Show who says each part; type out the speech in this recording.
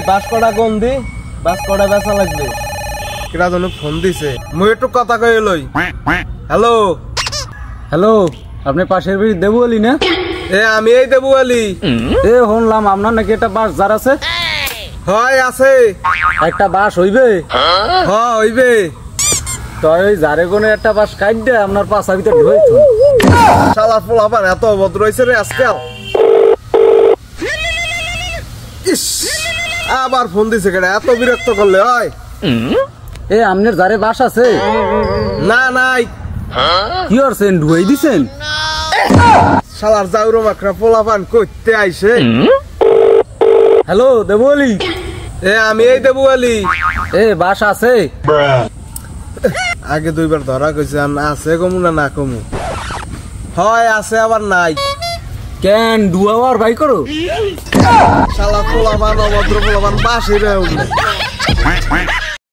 Speaker 1: বাস কটা গন্দি বাস কটা বেচা লাগবে কিরা জন ফোন দিছে মুই একটু কথা কই লই হ্যালো
Speaker 2: হ্যালো আপনি পাশের বাড়ি দেবু আলী না?
Speaker 1: আমি এই দেবু আলী।
Speaker 2: শুনলাম আপনার নাকি একটা বাস যার আছে।
Speaker 1: হয় আছে
Speaker 2: একটা বাস হইবে?
Speaker 1: হ্যাঁ হইবে।
Speaker 2: তো ওই যারে কোনে একটা বাস কাট দে আপনার পাশা ভিতরে ঢুইছো।
Speaker 1: শালার পোলাপান এত অভদ্র হইছে রে আজকাল। ইস আবার ফোন দিছে কেডা এত বিরক্ত করলে হয়।
Speaker 2: আপনার যারে বাস আছে?
Speaker 1: না নাই।
Speaker 2: কি করছেন ঢুই দিছেন?
Speaker 1: শালার জাউরো মাকড়া পোলাপান কইতে আইছে।
Speaker 2: হ্যালো দেবু আলী।
Speaker 1: আমি এই দেবু আলী।
Speaker 2: বাস আছে?
Speaker 1: আগে দুইবার ধরা কইছে আছে কমু না কমু। হয় আছে আবার নাই।
Speaker 2: কেন দুয়ার ভাই করো?
Speaker 1: শালা পোলাপান অভদ্র পোলাপান বাসে রে